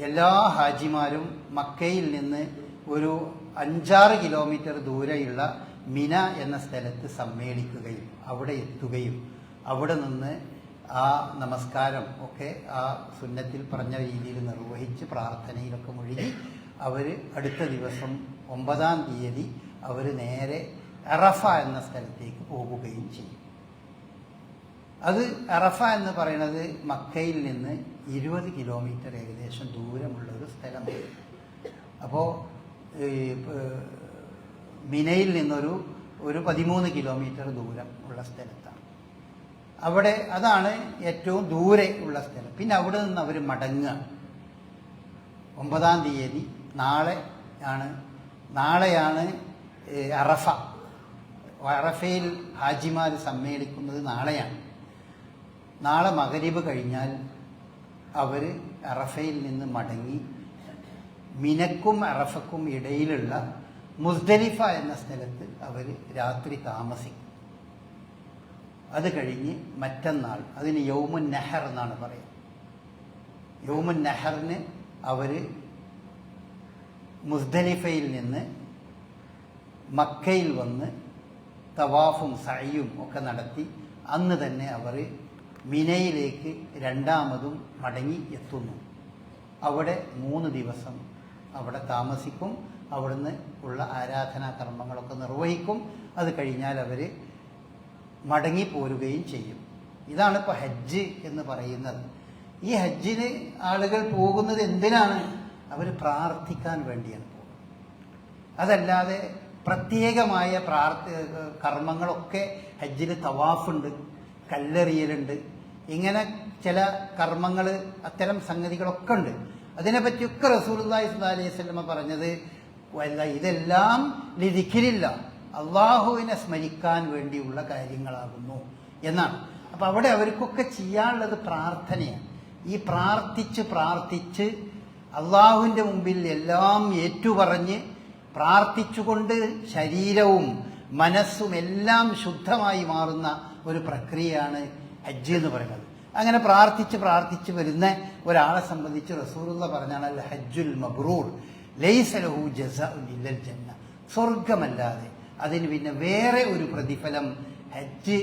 എല്ലാ ഹാജിമാരും മക്കയിൽ നിന്ന് ഒരു 5-6 കിലോമീറ്റർ ദൂരെയുള്ള മിന എന്ന സ്ഥലത്ത് സമ്മേളിക്കുകയും അവിടെ എത്തുകയും അവിടെ നിന്ന് ആ നമസ്കാരം ഒക്കെ ആ സുന്നത്തിൽ പറഞ്ഞ രീതിയിൽ നിർവഹിച്ച് പ്രാർത്ഥനയിലൊക്കെ മുഴുകി അവർ അടുത്ത ദിവസം 9-ാം തീയതി അവർ നേരെ അറഫ എന്ന സ്ഥലത്തേക്ക് പോകുകയും ചെയ്യും. അത് അറഫ എന്ന് പറയുന്നത് മക്കയിൽ നിന്ന് 20 കിലോമീറ്റർ ഏകദേശം ദൂരമുള്ള ഒരു സ്ഥലമാണ്. അപ്പോൾ മിനയിൽ നിന്നൊരു 13 കിലോമീറ്റർ ദൂരം ഉള്ള സ്ഥലത്താണ്. അവിടെ അതാണ് ഏറ്റവും ദൂരെ ഉള്ള സ്ഥലം. പിന്നെ അവിടെ നിന്ന് അവർ മടങ്ങുക. 9-ാം തീയതി നാളെയാണ് അറഫ. അറഫയിൽ ഹാജിമാർ സമ്മേളിക്കുന്നത് നാളെയാണ്. നാളെ മഗ്‌രിബ് കഴിഞ്ഞാൽ അവർ അറഫയിൽ നിന്ന് മടങ്ങി മിനക്കും അറഫക്കും ഇടയിലുള്ള മുസ്ദലിഫ എന്ന സ്ഥലത്ത് അവർ രാത്രി താമസിക്കും. അത് കഴിഞ്ഞ് മറ്റന്നാൾ, അതിന് യൗമുൻ നഹർ എന്നാണ് പറയുക. യൗമുൻ നഹറിന് അവർ മുസ്ദലിഫയിൽ നിന്ന് മക്കയിൽ വന്ന് തവാഫും സഅയും ഒക്കെ നടത്തി അന്ന് തന്നെ അവർ മിനയിലേക്ക് രണ്ടാമതും മടങ്ങി എത്തുന്നു. അവിടെ 3 ദിവസം അവിടെ താമസിക്കും. അവിടുന്ന് ഉള്ള ആരാധനാ കർമ്മങ്ങളൊക്കെ നിർവഹിക്കും. അത് കഴിഞ്ഞാൽ അവർ മടങ്ങിപ്പോരുകയും ചെയ്യും. ഇതാണ് ഇപ്പോൾ ഹജ്ജ് എന്ന് പറയുന്നത്. ഈ ഹജ്ജിന് ആളുകൾ പോകുന്നത് എന്തിനാണ്? അവർ പ്രാർത്ഥിക്കാൻ വേണ്ടിയാണ് പോകുന്നത്. അതല്ലാതെ പ്രത്യേകമായ കർമ്മങ്ങളൊക്കെ ഹജ്ജിൽ തവാഫുണ്ട്, കല്ലെറിയലുണ്ട്, ഇങ്ങനെ ചില കർമ്മങ്ങൾ, അത്തരം സംഗതികളൊക്കെ ഉണ്ട്. അതിനെപ്പറ്റിയൊക്കെ റസൂലുള്ളാഹി സ്വല്ലല്ലാഹു അലൈഹി വസല്ലം പറഞ്ഞത് ഇതെല്ലാം ലിദിക്രില്ല, അള്ളാഹുവിനെ സ്മരിക്കാൻ വേണ്ടിയുള്ള കാര്യങ്ങളാകുന്നു എന്നാണ്. അപ്പം അവിടെ അവർക്കൊക്കെ ചെയ്യാനുള്ളത് പ്രാർത്ഥനയാണ്. ഈ പ്രാർത്ഥിച്ച് അള്ളാഹുവിൻ്റെ മുമ്പിൽ എല്ലാം ഏറ്റുപറഞ്ഞ് പ്രാർത്ഥിച്ചുകൊണ്ട് ശരീരവും മനസ്സും എല്ലാം ശുദ്ധമായി മാറുന്ന ഒരു പ്രക്രിയയാണ് ഹജ്ജ് എന്ന് പറയുന്നത്. അങ്ങനെ പ്രാർത്ഥിച്ച് വരുന്ന ഒരാളെ സംബന്ധിച്ച് റസൂലുള്ള പറഞ്ഞാണ് അൽ ഹജ്ജുൽ മബ്റൂർ ലൈസ ലഹു ജസാഉൻ ഇല്ലൽ ജന്ന. സ്വർഗമല്ലാതെ അതിന് പിന്നെ വേറെ ഒരു പ്രതിഫലം ഹജ്ജ്,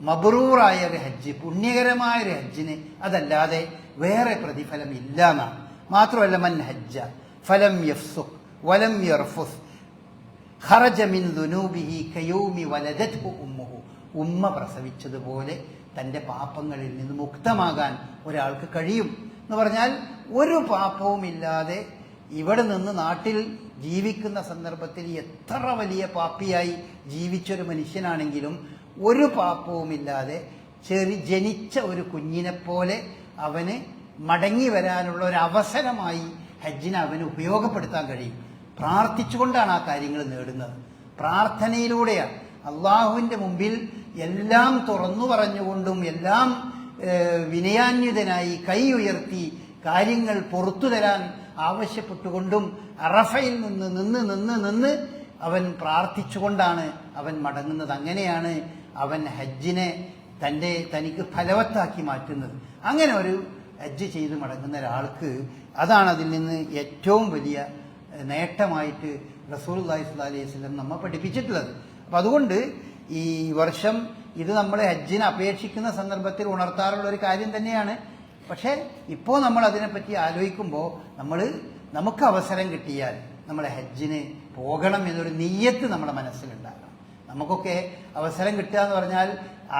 മബ്റൂറായ ഒരു ഹജ്ജ്, പുണ്യകരമായ ഒരു ഹജ്ജിന് അതല്ലാതെ വേറെ പ്രതിഫലം ഇല്ല എന്നാണ്. മാത്രമല്ല മൻ ഹജ്ജ ഫലം യഫ്സുഖ് വലം യർഫുസ് ഖറജ മിൻ ദുനൂബിഹി കയൗമി വലദത്ഹു ഉമ്മുഹു. ഉമ്മ പ്രസവിച്ചതുപോലെ തൻ്റെ പാപങ്ങളിൽ നിന്ന് മുക്തമാകാൻ ഒരാൾക്ക് കഴിയും എന്ന് പറഞ്ഞാൽ, ഒരു പാപവുമില്ലാതെ ഇവിടെ നിന്ന് നാട്ടിൽ ജീവിക്കുന്ന സന്ദർഭത്തിൽ എത്ര വലിയ പാപ്പിയായി ജീവിച്ചൊരു മനുഷ്യനാണെങ്കിലും ഒരു പാപവുമില്ലാതെ ജനിച്ച ഒരു കുഞ്ഞിനെപ്പോലെ അവന് മടങ്ങി വരാനുള്ള ഒരു അവസരമായി ഹജ്ജിനെ അവന് ഉപയോഗപ്പെടുത്താൻ കഴിയും. പ്രാർത്ഥിച്ചുകൊണ്ടാണ് ആ കാര്യങ്ങൾ നേടുന്നത്. പ്രാർത്ഥനയിലൂടെയാണ്. അള്ളാഹുവിൻ്റെ മുമ്പിൽ എല്ലാം തുറന്നു പറഞ്ഞുകൊണ്ടും എല്ലാം വിനയാന്വിതനായി കൈ ഉയർത്തി കാര്യങ്ങൾ പുറത്തു തരാൻ ആവശ്യപ്പെട്ടുകൊണ്ടും അറഫയിൽ നിന്ന് അവൻ പ്രാർത്ഥിച്ചുകൊണ്ടാണ് അവൻ മടങ്ങുന്നത്. അങ്ങനെയാണ് അവൻ ഹജ്ജിനെ തനിക്ക് ഫലവത്താക്കി മാറ്റുന്നത്. അങ്ങനെ ഒരു ഹജ്ജ് ചെയ്ത് മടങ്ങുന്ന ഒരാൾക്ക് അതാണ് അതിൽ നിന്ന് ഏറ്റവും വലിയ നേട്ടമായിട്ട് റസൂലുള്ളാഹി സ്വല്ലല്ലാഹു അലൈഹി വസല്ലം നമ്മെ പഠിപ്പിച്ചിട്ടുള്ളത്. അപ്പം അതുകൊണ്ട് ഈ വർഷം ഇത് നമ്മൾ ഹജ്ജിനെ അപേക്ഷിക്കുന്ന സന്ദർഭത്തിൽ ഉണർത്താറുള്ള ഒരു കാര്യം തന്നെയാണ്. പക്ഷേ ഇപ്പോൾ നമ്മൾ അതിനെപ്പറ്റി ആലോചിക്കുമ്പോൾ നമുക്ക് അവസരം കിട്ടിയാൽ നമ്മൾ ഹജ്ജിന് പോകണം എന്നൊരു നിയ്യത്ത് നമ്മുടെ മനസ്സിലുണ്ടാകണം. നമുക്കൊക്കെ അവസരം കിട്ടുക എന്ന് പറഞ്ഞാൽ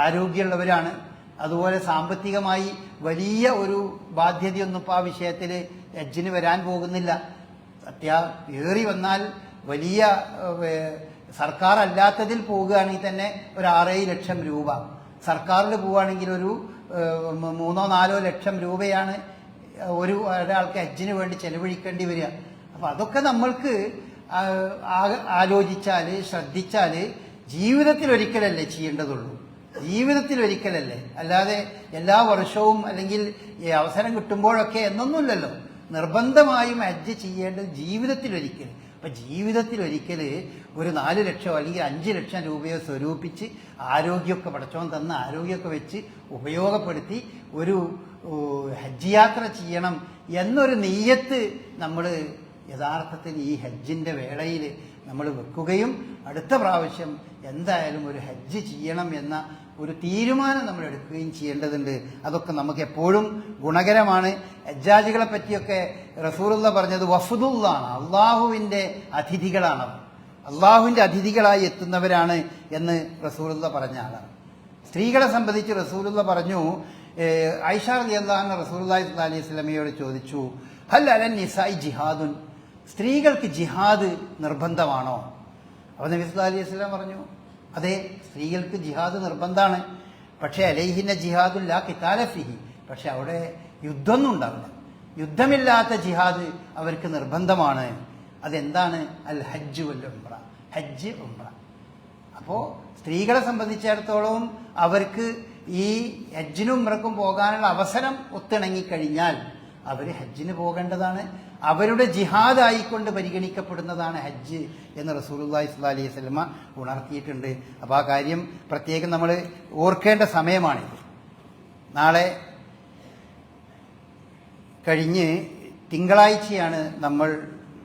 ആരോഗ്യമുള്ളവരാണ്, അതുപോലെ സാമ്പത്തികമായി വലിയ ഒരു ബാധ്യതയൊന്നും ഇപ്പോൾ ആ വിഷയത്തിൽ ഹജ്ജിന് വരാൻ പോകുന്നില്ല. ഏറി വന്നാൽ വലിയ സർക്കാർ അല്ലാത്തതിൽ പോവുകയാണെങ്കിൽ തന്നെ ഒരു 6-7 ലക്ഷം രൂപ, സർക്കാരിൽ പോവുകയാണെങ്കിൽ ഒരു 3-4 ലക്ഷം രൂപയാണ് ഒരാൾക്ക് ഹജ്ജിന് വേണ്ടി ചെലവഴിക്കേണ്ടി വരിക. അപ്പം അതൊക്കെ നമ്മൾക്ക് ആലോചിച്ചാൽ, ശ്രദ്ധിച്ചാൽ ജീവിതത്തിൽ ഒരിക്കലല്ലേ ചെയ്യേണ്ടതുള്ളൂ. ജീവിതത്തിൽ ഒരിക്കലല്ലേ, അല്ലാതെ എല്ലാ വർഷവും അല്ലെങ്കിൽ അവസരം കിട്ടുമ്പോഴൊക്കെ എന്നൊന്നുമില്ലല്ലോ. നിർബന്ധമായും ഹജ്ജ് ചെയ്യേണ്ടത് ജീവിതത്തിലൊരിക്കൽ. അപ്പം ജീവിതത്തിലൊരിക്കൽ ഒരു 4 ലക്ഷമോ അല്ലെങ്കിൽ 5 ലക്ഷം രൂപയോ സ്വരൂപിച്ച് ആരോഗ്യമൊക്കെ പടച്ചോൻ തന്ന ആരോഗ്യമൊക്കെ വെച്ച് ഉപയോഗപ്പെടുത്തി ഒരു ഹജ്ജ് യാത്ര ചെയ്യണം എന്നൊരു നിയ്യത്ത് നമ്മൾ യഥാർത്ഥത്തിൽ ഈ ഹജ്ജിൻ്റെ വേളയിൽ നമ്മൾ വെക്കുകയും അടുത്ത പ്രാവശ്യം എന്തായാലും ഒരു ഹജ്ജ് ചെയ്യണം എന്ന ഒരു തീരുമാനം നമ്മൾ എടുക്കുകയും ചെയ്യേണ്ടതുണ്ട്. അതൊക്കെ നമുക്ക് എപ്പോഴും ഗുണകരമാണ്. ഹജ്ജാജികളെ പറ്റിയൊക്കെ റസൂലുള്ള പറഞ്ഞത് വഫ്ദുള്ളാണ്, അള്ളാഹുവിൻ്റെ അതിഥികളാണ്, അള്ളാഹുവിൻ്റെ അതിഥികളായി എത്തുന്നവരാണ് എന്ന് റസൂലുള്ള പറഞ്ഞ ആളാണ്. സ്ത്രീകളെ സംബന്ധിച്ച് റസൂലുള്ള പറഞ്ഞു, ആയിഷ റളിയല്ലാഹു അൻഹ റസൂലുള്ളാഹി സ്വല്ലല്ലാഹു അലൈഹി വസല്ലമയോട് ചോദിച്ചു, ഹൽ അലൻ നിസാഇ ജിഹാദുൻ, സ്ത്രീകൾക്ക് ജിഹാദ് നിർബന്ധമാണോ? അപ്പോൾ നബി സല്ലല്ലാഹു അലൈഹി വസല്ലം പറഞ്ഞു, അതെ, സ്ത്രീകൾക്ക് ജിഹാദ് നിർബന്ധമാണ്. പക്ഷേ അലൈഹിന്ന ജിഹാദുൻ ലാ ഖിതാല ഫീഹി, പക്ഷെ അവിടെ യുദ്ധമൊന്നും ഉണ്ടാവില്ല. യുദ്ധമില്ലാത്ത ജിഹാദ് അവർക്ക് നിർബന്ധമാണ്. അതെന്താണ്? അൽ ഹജ്ജ് വൽ ഉംറ, ഹജ്ജ് ഉംറ. അപ്പോൾ സ്ത്രീകളെ സംബന്ധിച്ചിടത്തോളം അവർക്ക് ഈ ഹജ്ജിനും ഉംറക്കും പോകാനുള്ള അവസരം ഒത്തിണങ്ങിക്കഴിഞ്ഞാൽ അവർ ഹജ്ജിന് പോകേണ്ടതാണ്. അവരുടെ ജിഹാദായിക്കൊണ്ട് പരിഗണിക്കപ്പെടുന്നതാണ് ഹജ്ജ് എന്ന് റസൂലുള്ളാഹി സ്വല്ലല്ലാഹി അലൈഹി വസല്ലമ ഉണർത്തിയിട്ടുണ്ട്. അപ്പോൾ ആ കാര്യം പ്രത്യേകം നമ്മൾ ഓർക്കേണ്ട സമയമാണിത്. നാളെ കഴിഞ്ഞ് തിങ്കളാഴ്ചയാണ് നമ്മൾ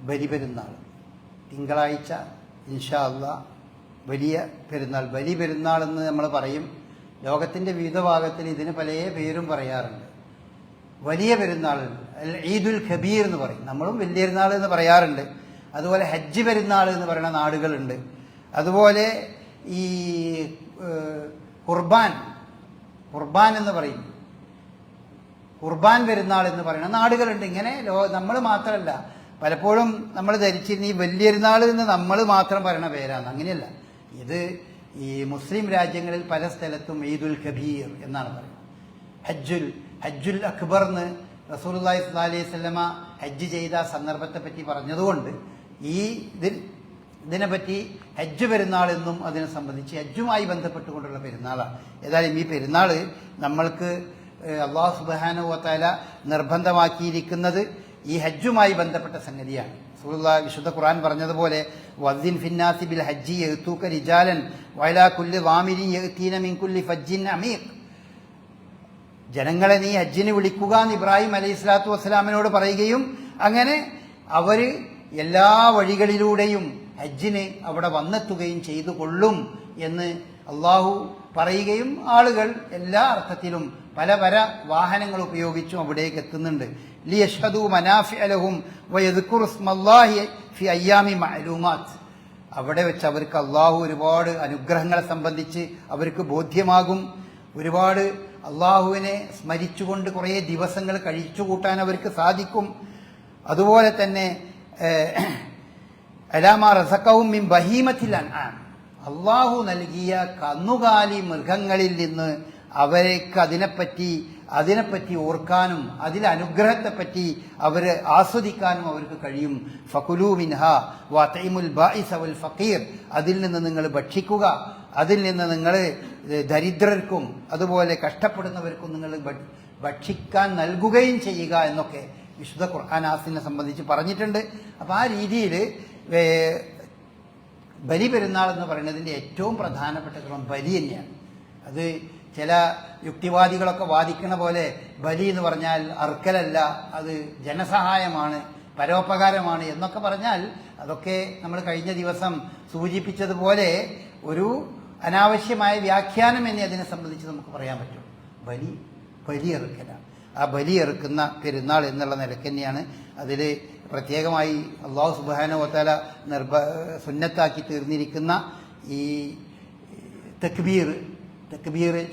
ബലിപെരുന്നാൾ. തിങ്കളാഴ്ച ഇൻഷാ അല്ലാഹ് വലിയ പെരുന്നാൾ. ബലി പെരുന്നാൾ എന്ന് നമ്മൾ പറയും. ലോകത്തിൻ്റെ വിവിധ ഭാഗത്തിൽ ഇതിന് പല പേരും പറയാറുണ്ട്. വലിയ പെരുന്നാൾ ഈദുൽ കബീർ എന്ന് പറയും. നമ്മളും വലിയ പെരുന്നാൾ എന്ന് പറയാറുണ്ട്. അതുപോലെ ഹജ്ജ് പെരുന്നാൾ എന്ന് പറയുന്ന നാടുകളുണ്ട്. അതുപോലെ ഈ ഖുർബാൻ എന്ന് പറയും. ഖുർബാൻ പെരുന്നാൾ എന്ന് പറയുന്ന നാടുകളുണ്ട്. ഇങ്ങനെ നമ്മൾ മാത്രമല്ല, പലപ്പോഴും നമ്മൾ ധരിച്ചിരുന്ന ഈ വലിയ പെരുന്നാൾ എന്ന് നമ്മൾ മാത്രം പറയുന്ന പേരാണ്. അങ്ങനെയല്ല. ഇത് ഈ മുസ്ലിം രാജ്യങ്ങളിൽ പല സ്ഥലത്തും ഈദുൽ കബീർ എന്നാണ് പറയുന്നത്. ഹജ്ജുൽ അക്ബർ എന്ന് റസൂലുള്ളാഹി സ്വല്ലല്ലാഹി അലൈഹി വസല്ലമ ഹജ്ജ് ചെയ്ത സന്ദർഭത്തെ പറ്റി പറഞ്ഞതുകൊണ്ട് ഇതിനെപ്പറ്റി ഹജ്ജ് പെരുന്നാൾ എന്നും അതിനെ സംബന്ധിച്ച് ഹജ്ജുമായി ബന്ധപ്പെട്ടുകൊണ്ടുള്ള പെരുന്നാളാണ്. ഏതായാലും ഈ പെരുന്നാൾ നമ്മൾക്ക് അല്ലാഹു സുബ്ഹാനഹു വ തആല നിർബന്ധമാക്കിയിരിക്കുന്നത് ഈ ഹജ്ജുമായി ബന്ധപ്പെട്ട സംഗതിയാണ്. റസൂലുള്ളാഹി വിശുദ്ധ ഖുർആൻ പറഞ്ഞതുപോലെ വദ്ദിൻ ഫിന്നാസി ബിൽ ഹജ്ജി യഅ്തൂക റിജാലൻ വഅലാ കുല്ലി ളാമിരിൻ യഅ്തീന മിൻ കുല്ലി ഫജ്ജിൻ അമീഖ്. ജനങ്ങളെ നീ ഹജ്ജിന് വിളിക്കുക എന്ന് ഇബ്രാഹിം അലൈഹിസ്സലാത്തു വസ്സലാമിനോട് പറയുകയും അങ്ങനെ അവർ എല്ലാ വഴികളിലൂടെയും ഹജ്ജിന് അവിടെ വന്നെത്തുകയും ചെയ്തു കൊള്ളും എന്ന് അള്ളാഹു പറയുകയും ആളുകൾ എല്ലാ അർത്ഥത്തിലും പല വാഹനങ്ങൾ ഉപയോഗിച്ചും അവിടേക്ക് എത്തുന്നുണ്ട്. ലിയഷ്ഹദു മനാഫിഅ ലഹും വയദ്കുറു ഇസ്മല്ലാഹി ഫി അയ്യാമി മഅലൂമാത്ത്. അവിടെ വെച്ച് അവർക്ക് അള്ളാഹു ഒരുപാട് അനുഗ്രഹങ്ങളെ സംബന്ധിച്ച് അവർക്ക് ബോധ്യമാകും. ഒരുപാട് അള്ളാഹുവിനെ സ്മരിച്ചുകൊണ്ട് കുറേ ദിവസങ്ങൾ കഴിച്ചുകൂട്ടാൻ അവർക്ക് സാധിക്കും. അതുപോലെ തന്നെ അലാമാ റസഖഹും മിൻ ബഹീമത്തിൽ അൻആം, അള്ളാഹു നൽകിയ കന്നുകാലി മൃഗങ്ങളിൽ നിന്ന് അവർക്ക് അതിനെപ്പറ്റി ഓർക്കാനും അതിലെ അനുഗ്രഹത്തെപ്പറ്റി അവർ ആസ്വദിക്കാനും അവർക്ക് കഴിയും. ഫകുലൂ മിൻഹാ വഅത്ഇമുൽ ബാഇസ വൽ ഫഖീർ, അതിൽ നിന്ന് നിങ്ങൾ ഭക്ഷിക്കുക, അതിൽ നിന്ന് നിങ്ങൾ ദരിദ്രർക്കും അതുപോലെ കഷ്ടപ്പെടുന്നവർക്കും നിങ്ങൾ ഭക്ഷിക്കാൻ നൽകുകയും ചെയ്യുക എന്നൊക്കെ വിശുദ്ധ ഖുർആനെ സംബന്ധിച്ച് പറഞ്ഞിട്ടുണ്ട്. അപ്പോൾ ആ രീതിയിൽ ബലി പെരുന്നാൾ എന്ന് പറയുന്നതിൻ്റെ ഏറ്റവും പ്രധാനപ്പെട്ട ക്രമം ബലി തന്നെയാണ്. അത് ചില യുക്തിവാദികളൊക്കെ വാദിക്കുന്ന പോലെ ബലി എന്ന് പറഞ്ഞാൽ അർക്കലല്ല, അത് ജനസഹായമാണ്, പരോപകാരമാണ് എന്നൊക്കെ പറഞ്ഞാൽ അതൊക്കെ നമ്മൾ കഴിഞ്ഞ ദിവസം സൂചിപ്പിച്ചതുപോലെ ഒരു അനാവശ്യമായ വ്യാഖ്യാനം എന്നെ അതിനെ സംബന്ധിച്ച് നമുക്ക് പറയാൻ പറ്റും. ബലിയെറുക്കലാണ്. ആ ബലിയെറുക്കുന്ന പെരുന്നാൾ എന്നുള്ള നിലയ്ക്ക് തന്നെയാണ് അതിൽ പ്രത്യേകമായി അല്ലാഹു സുബ്ഹാനഹു വ തആല സുന്നത്താക്കി തീർന്നിരിക്കുന്ന ഈ തക്ബീർ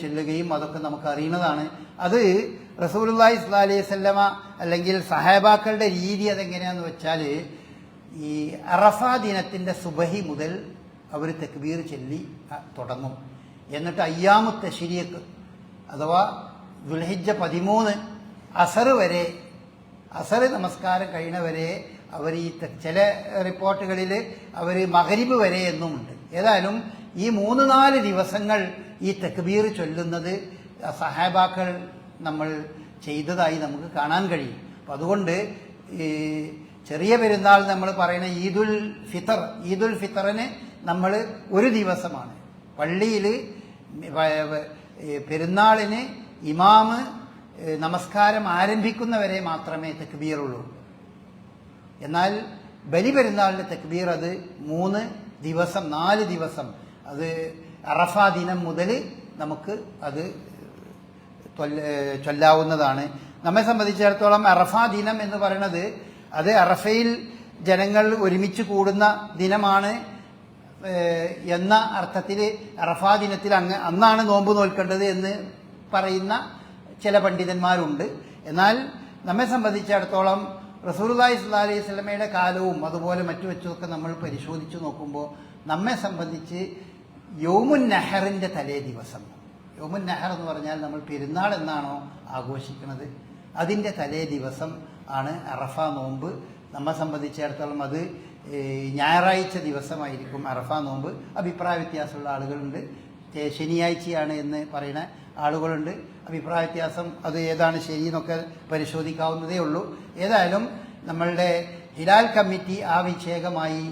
ചൊല്ലുകയും അതൊക്കെ നമുക്ക് അറിയുന്നതാണ്. അത് റസൂലുള്ളാഹി സ്വല്ലല്ലാഹി അലൈഹി വസല്ലമ അല്ലെങ്കിൽ സഹാബാക്കളുടെ രീതി അതെങ്ങനെയാന്ന് വെച്ചാൽ ഈ അറഫാ ദിനത്തിൻ്റെ സുബഹി മുതൽ അവർ തക്ബീർ ചൊല്ലി തുടങ്ങും. എന്നിട്ട് അയ്യാമു തശ്രീഖ് അഥവാ ദുൽഹിജ്ജ 13 അസർ നമസ്കാരം കഴിയുന്നവരെ അവർ ഈ ചില റിപ്പോർട്ടുകളിൽ അവർ മഗ്രിബ് വരെ എന്നുമുണ്ട്. ഏതായാലും ഈ 3-4 ദിവസങ്ങൾ ഈ തക്ബീർ ചൊല്ലുന്നത് സഹാബാക്കൾ നമ്മൾ ചെയ്തതായി നമുക്ക് കാണാൻ കഴിയും. അപ്പം അതുകൊണ്ട് ഈ ചെറിയ പെരുന്നാൾ നമ്മൾ പറയുന്ന ഈദുൽ ഫിത്തറിന് നമ്മൾ ഒരു ദിവസമാണ്. പള്ളിയിൽ പെരുന്നാളിന് ഇമാമ് നമസ്കാരം ആരംഭിക്കുന്നവരെ മാത്രമേ തക്ബീറുള്ളൂ. എന്നാൽ ബലി പെരുന്നാളിൻ്റെ തക്ബീർ അത് 3 ദിവസം 4 ദിവസം, അത് അറഫാ ദിനം മുതൽ നമുക്ക് അത് ചൊല്ലാവുന്നതാണ്. നമ്മെ സംബന്ധിച്ചിടത്തോളം അറഫാ ദിനം എന്ന് പറയുന്നത് അത് അറഫയിൽ ജനങ്ങൾ ഒരുമിച്ച് കൂടുന്ന ദിനമാണ് എന്ന അർത്ഥത്തിൽ അറഫാ ദിനത്തിൽ അന്നാണ് നോമ്പ് നോൽക്കേണ്ടത് എന്ന് പറയുന്ന ചില പണ്ഡിതന്മാരുണ്ട്. എന്നാൽ നമ്മെ സംബന്ധിച്ചിടത്തോളം റസൂലുള്ളാഹി സ്വല്ലല്ലാഹി അലൈഹി വസല്ലമയുടെ കാലവും അതുപോലെ മറ്റു വെച്ചൊക്കെ നമ്മൾ പരിശോധിച്ച് നോക്കുമ്പോൾ നമ്മെ സംബന്ധിച്ച് യൗമുൻ നഹറിൻ്റെ തലേ ദിവസം, യൗമുൻ നഹർ എന്ന് പറഞ്ഞാൽ നമ്മൾ പെരുന്നാൾ എന്നാണോ ആഘോഷിക്കുന്നത് അതിൻ്റെ തലേ ദിവസം ആണ് അറഫ നോമ്പ്. നമ്മെ സംബന്ധിച്ചിടത്തോളം അത് ഞായറാഴ്ച ദിവസമായിരിക്കും അറഫ നോമ്പ്. അഭിപ്രായ വ്യത്യാസമുള്ള ആളുകളുണ്ട്. ശനിയാഴ്ചയാണ് എന്ന് പറയുന്ന ആളുകളുണ്ട്. അഭിപ്രായ വ്യത്യാസം അത് ഏതാണ് ശരി എന്നൊക്കെ പരിശോധിക്കാവുന്നതേ ഉള്ളൂ. ഏതായാലും നമ്മളുടെ ഹിലാൽ കമ്മിറ്റി ആവശ്യകമായി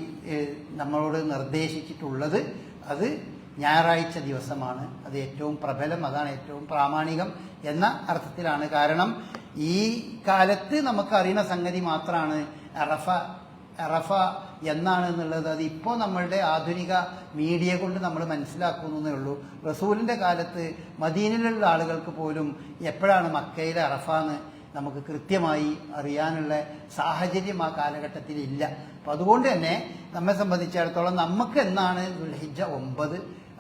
നമ്മളോട് നിർദ്ദേശിച്ചിട്ടുള്ളത് അത് ഞായറാഴ്ച ദിവസമാണ്. അത് ഏറ്റവും പ്രബലം, അതാണ് ഏറ്റവും പ്രാമാണികം എന്ന അർത്ഥത്തിലാണ്. കാരണം ഈ കാലത്ത് നമുക്കറിയുന്ന സംഗതി മാത്രമാണ് അറഫ എന്നാണ് എന്നുള്ളത്. അത് ഇപ്പോൾ നമ്മളുടെ ആധുനിക മീഡിയ കൊണ്ട് നമ്മൾ മനസ്സിലാക്കുന്നേ ഉള്ളൂ. റസൂലിൻ്റെ കാലത്ത് മദീനയിലുള്ള ആളുകൾക്ക് പോലും എപ്പോഴാണ് മക്കയിലെ അറഫ എന്ന് നമുക്ക് കൃത്യമായി അറിയാനുള്ള സാഹചര്യം ആ കാലഘട്ടത്തിൽ ഇല്ല. അപ്പം അതുകൊണ്ട് തന്നെ നമ്മെ സംബന്ധിച്ചിടത്തോളം നമുക്ക് എന്നാണ് ദുൽഹിജ്ജ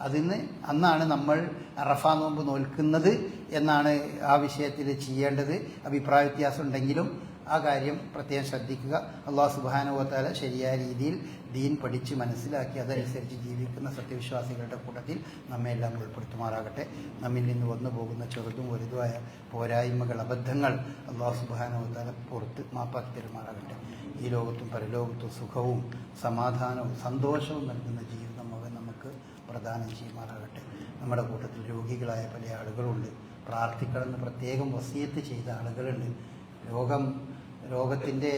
9 അന്നാണ് നമ്മൾ അറഫ നോമ്പ് നോൽക്കുന്നത് എന്നാണ് ആ വിഷയത്തിൽ ചെയ്യേണ്ടത്. അഭിപ്രായ വ്യത്യാസം ഉണ്ടെങ്കിലും ആ കാര്യം പ്രത്യേകം ശ്രദ്ധിക്കുക. അള്ളാഹു സുബ്ഹാനഹു വ തആല ശരിയായ രീതിയിൽ ദീൻ പഠിച്ച് മനസ്സിലാക്കി അതനുസരിച്ച് ജീവിക്കുന്ന സത്യവിശ്വാസികളുടെ കൂട്ടത്തിൽ നമ്മെല്ലാം ഉൾപ്പെടുത്തുമാറാകട്ടെ. നമ്മിൽ നിന്ന് വന്നു പോകുന്ന ചെറുതും വലുതുമായ പോരായ്മകൾ, അബദ്ധങ്ങൾ അള്ളാഹു സുബ്ഹാനഹു വ തആല പുറത്ത് മാപ്പാക്കി തരുമാറാകട്ടെ. ഈ ലോകത്തും പരലോകത്തും സുഖവും സമാധാനവും സന്തോഷവും നൽകുന്ന ജീവിതം അവൻ നമുക്ക് പ്രദാനം ചെയ്യുമാറാകട്ടെ. നമ്മുടെ കൂട്ടത്തിൽ രോഗികളായ പല ആളുകളുണ്ട്. പ്രാർത്ഥിക്കണമെന്ന് പ്രത്യേകം വസിയത്ത് ചെയ്ത ആളുകളുണ്ട്. രോഗത്തിൻ്റെ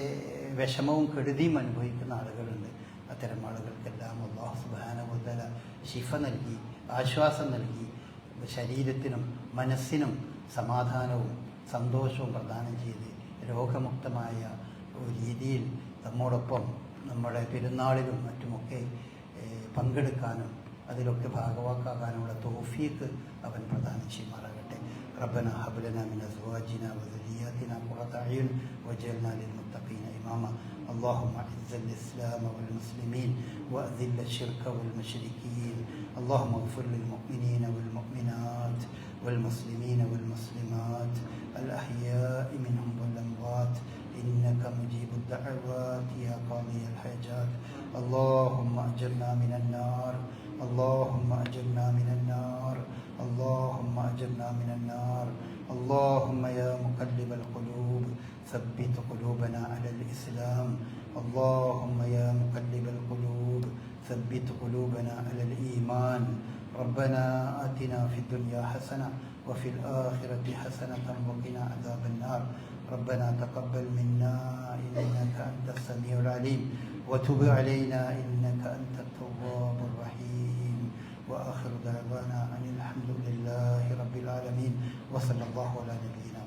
വിഷമവും കെടുതിയും അനുഭവിക്കുന്ന ആളുകളുണ്ട്. അത്തരം ആളുകൾക്കെല്ലാം അല്ലാഹു സുബ്ഹാനഹു വ തആല ശിഫ നൽകി ആശ്വാസം നൽകി ശരീരത്തിനും മനസ്സിനും സമാധാനവും സന്തോഷവും പ്രദാനം ചെയ്ത് രോഗമുക്തമായ ഒരു രീതിയിൽ നമ്മോടൊപ്പം നമ്മുടെ പെരുന്നാളിലും മറ്റുമൊക്കെ പങ്കെടുക്കാനും അതിലൊക്കെ ഭാഗവാക്കാകാനുള്ള തൗഫീഖ് അവൻ പ്രദാനം ചെയ്യുമാറാകട്ടെ. ربنا هب لنا من ازواجنا وذرياتنا قرة اعين واجعلنا للمتقين اماما. اللهم اعز الاسلام والمسلمين واذل الشرك والمشركين. اللهم اغفر للمؤمنين والمؤمنات والمسلمين والمسلمات الاحياء منهم والاموات انك مجيب الدعوات يا قاضي الحاجات. اللهم اجرنا من النار، اللهم اجرنا من النار، اللهم اجرنا من النار. اللهم يا مقلب القلوب ثبت قلوبنا على الإسلام. اللهم يا مقلب القلوب ثبت قلوبنا على الإيمان. ربنا آتنا في الدنيا حسنة وفي الآخرة حسنة وقنا عذاب النار. ربنا تقبل منا إنك أنت السميع العليم وتب علينا إنك أنت التواب الرحيم. وآخر دعوانا أن الحمد لله رب العالمين وصلى الله على نبينا